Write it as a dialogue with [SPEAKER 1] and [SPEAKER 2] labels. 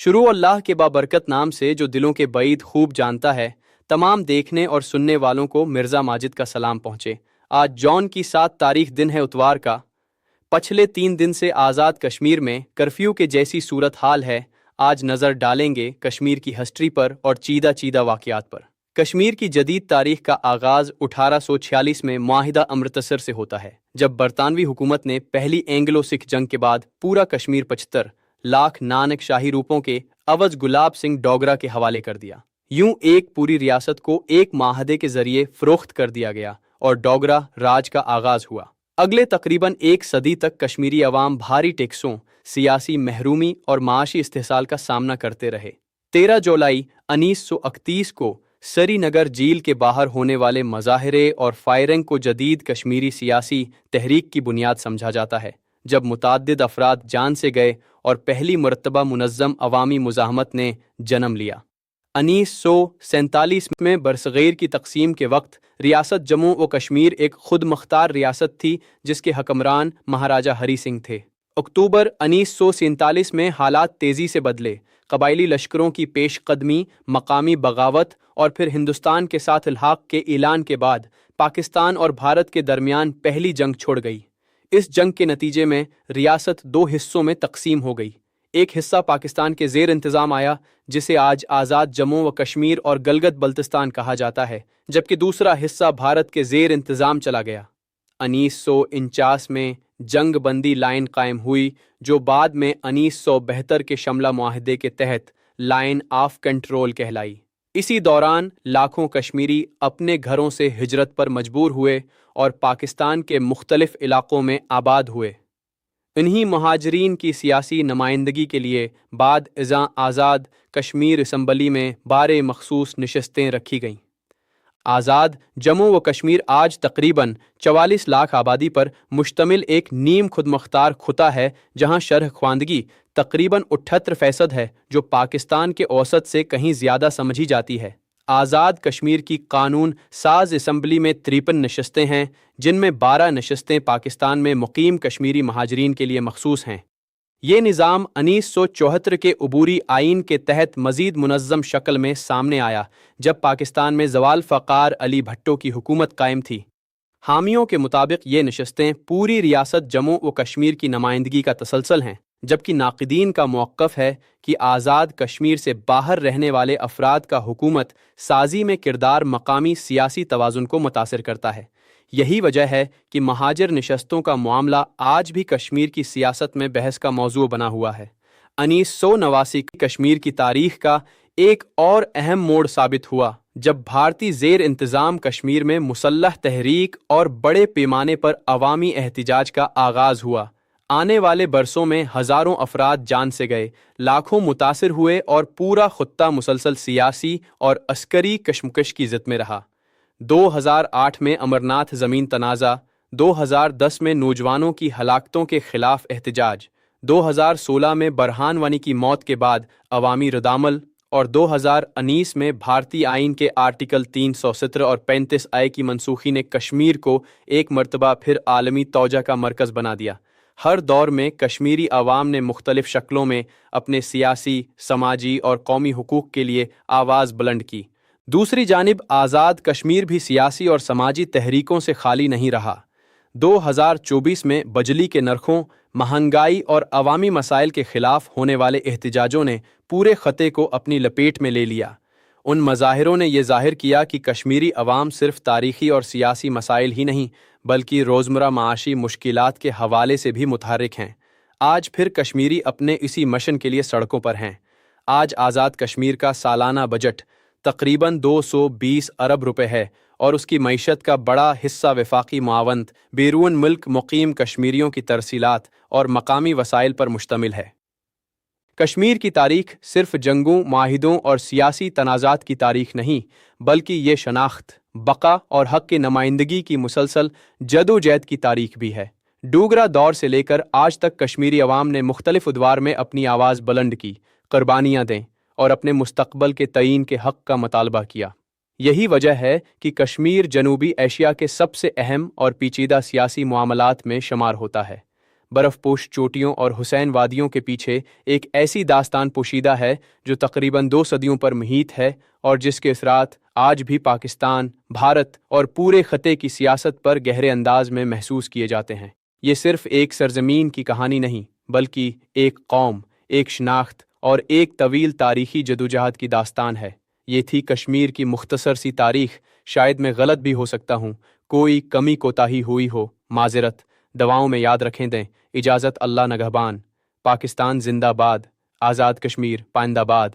[SPEAKER 1] शुरू अल्लाह के बाबरकत नाम से जो दिलों के बाईद खूब जानता है। तमाम देखने और सुनने वालों को मिर्ज़ा माजिद का सलाम पहुँचे। आज जॉन की 7 तारीख दिन है उतवार का। पिछले 3 दिन से आज़ाद कश्मीर में कर्फ्यू के जैसी सूरत हाल है। आज नज़र डालेंगे कश्मीर की हिस्ट्री पर और चीदा चीदा वाक़यात पर। कश्मीर की जदीद तारीख का आगाज़ 1846 में मुआहिदा अमृतसर से होता है, जब बरतानवी हुकूमत ने पहली एंग्लो सिख जंग के बाद पूरा कश्मीर 75 लाख नानक शाही रूपों के अवध गुलाब सिंह डोगरा के हवाले कर दिया। यूं एक पूरी रियासत को एक माहदे के जरिए फरोख्त कर दिया गया और डोगरा राज का आगाज हुआ। अगले तकरीबन 1 सदी तक कश्मीरी अवाम भारी टैक्सों, सियासी महरूमी और माशी इस्तेहसाल का सामना करते रहे। 13 जुलाई 1931 को श्रीनगर झील के बाहर होने वाले मज़ाहरे और फायरिंग को जदीद कश्मीरी सियासी तहरीक की बुनियाद समझा जाता है, जब मुतअद्दिद अफराद जान से गए और पहली मरतबा मुनज़्ज़म अवामी मुज़ाहमत ने जन्म लिया। 1947 में बरसग़ीर की तक़सीम के वक्त रियासत जम्मू व कश्मीर एक खुद मुख्तार रियासत थी, जिसके हुक्मरान महाराजा हरी सिंह थे। अक्टूबर 1947 में हालात तेज़ी से बदले। कबायली लश्करों की पेशकदमी, मकामी बगावत और फिर हिंदुस्तान के साथ इल्हाक़ के ऐलान के बाद पाकिस्तान और भारत के दरमियान पहली जंग छोड़ गई। इस जंग के नतीजे में रियासत 2 हिस्सों में तकसीम हो गई। एक हिस्सा पाकिस्तान के ज़ेर इंतज़ाम आया, जिसे आज आज़ाद जम्मू व कश्मीर और गलगत बल्तिस्तान कहा जाता है, जबकि दूसरा हिस्सा भारत के ज़ेर इंतज़ाम चला गया। 1949 में जंग बंदी लाइन कायम हुई, जो बाद में 1972 के शमला मुआहदे के तहत लाइन ऑफ कंट्रोल कहलाई। इसी दौरान लाखों कश्मीरी अपने घरों से हिजरत पर मजबूर हुए और पाकिस्तान के मुख्तलिफ इलाक़ों में आबाद हुए। इन्हीं महाजरीन की सियासी नुमाइंदगी के लिए बाद इज़ा आज़ाद कश्मीर असम्बली में 12 मखसूस नशस्तें रखी गईं। आज़ाद जम्मू व कश्मीर आज तकरीबन 44 लाख आबादी पर मुश्तमिल एक नीम खुदमुख्तार खुता है, जहाँ शरह ख्वांदगी तकरीबन 78% है, जो पाकिस्तान के औसत से कहीं ज़्यादा समझी जाती है। आज़ाद कश्मीर की कानून साज असम्बली में 53 नशस्तें हैं, जिनमें 12 नशस्तें पाकिस्तान में मुकीम कश्मीरी महाजरीन के लिए मखसूस हैं। ये निज़ाम 1974 के अबूरी आइन के तहत मज़ीद मुनज़्ज़म शक्ल में सामने आया, जब पाकिस्तान में ज़वाल फ़क़ार अली भट्टो की हुकूमत कायम थी। हामियों के मुताबिक ये नशस्तें पूरी रियासत जम्मू व कश्मीर की नुमाइंदगी का तसलसल हैं, जबकि नाक़िदीन का मौक़िफ़ है कि आज़ाद कश्मीर से बाहर रहने वाले अफराद का हुकूमत साजी में किरदार मकामी सियासी तवाज़ुन को मुतासिर करता है। यही वजह है कि महाजर नशस्तों का मामला आज भी कश्मीर की सियासत में बहस का मौजू बना हुआ है। 1989 की कश्मीर की तारीख का एक और अहम मोड़ साबित हुआ, जब भारतीय ज़ेर इंतज़ाम कश्मीर में मुसल्लह तहरीक और बड़े पैमाने पर अवामी एहतिजाज का आगाज़ हुआ। आने वाले बरसों में हज़ारों अफराद जान से गए, लाखों मुतासिर हुए और पूरा खुत्ता मुसलसल सियासी और अस्करी कशमकश की ज़िद में रहा। 2008 में अमरनाथ ज़मीन तनाज़ा, 2010 में नौजवानों की हलाकतों के ख़िलाफ़ एहतिजाज, 2016 में बरहान वानी की मौत के बाद अवामी रद्दअमल और 2019 में भारतीय आइन के आर्टिकल 317 और 35A की मनसूखी ने कश्मीर को एक मरतबा फिर आलमी तौजा का मरकज़ बना दिया। हर दौर में कश्मीरी अवाम ने मुख्तलिफ शक्लों में अपने सियासी, समाजी और कौमी हुकूक के लिए आवाज़ बुलंद की। दूसरी जानिब आज़ाद कश्मीर भी सियासी और समाजी तहरीकों से खाली नहीं रहा। 2024 में बिजली के नरखों, महंगाई और अवामी मसाइल के ख़िलाफ़ होने एहतिजाजों एहतिजाजों ने पूरे ख़त्े को अपनी लपेट में ले लिया। उन मज़ाहिरों ने यह ज़ाहिर किया कि कश्मीरी अवाम सिर्फ तारीख़ी और सियासी मसाइल ही नहीं, बल्कि रोज़मर्रा माशी मुश्किलात के हवाले से भी मुतहर्रिक हैं। आज फिर कश्मीरी अपने इसी मिशन के लिए सड़कों पर हैं। आज आज़ाद कश्मीर का सालाना बजट तकरीबन 220 अरब रुपए है और उसकी मईशत का बड़ा हिस्सा वफाकी मुआवनत, बैरून मुल्क मुकीम कश्मीरियों की तरसीलात और मकामी वसाइल पर मुश्तमिल है। कश्मीर की तारीख सिर्फ जंगों, माहिदों और सियासी तनाज़ात की तारीख नहीं, बल्कि ये शनाख्त, बका और हक़ की नुमाइंदगी की मुसलसल जदोजहद की तारीख भी है। डोगरा दौर से लेकर आज तक कश्मीरी अवाम ने मुख्तलिफ अदवार में अपनी आवाज़ बुलंद की, कुर्बानियाँ दें और अपने मुस्तक़बल के तयीन के हक़ का मुतालबा किया। यही वजह है कि कश्मीर जनूबी एशिया के सबसे अहम और पेचीदा सियासी मामलात में शुमार होता है। برف پوش چوٹیوں اور حسین وادیوں کے پیچھے ایک ایسی داستان پوشیدہ ہے جو تقریباً 2 صدیوں پر محیط ہے اور جس کے اثرات آج بھی پاکستان، بھارت اور پورے خطے کی سیاست پر گہرے انداز میں محسوس کیے جاتے ہیں۔ یہ صرف ایک سرزمین کی کہانی نہیں، بلکہ ایک قوم، ایک شناخت اور ایک طویل تاریخی جدوجہد کی داستان ہے۔ یہ تھی کشمیر کی مختصر سی تاریخ، شاید میں غلط بھی ہو سکتا ہوں، کوئی کمی کوتاہی ہوئی ہو، معذرت۔ دعاؤں میں یاد رکھیں دیں۔ اجازت، اللہ نگہبان۔ پاکستان زندہ باد، آزاد کشمیر پائندہ باد۔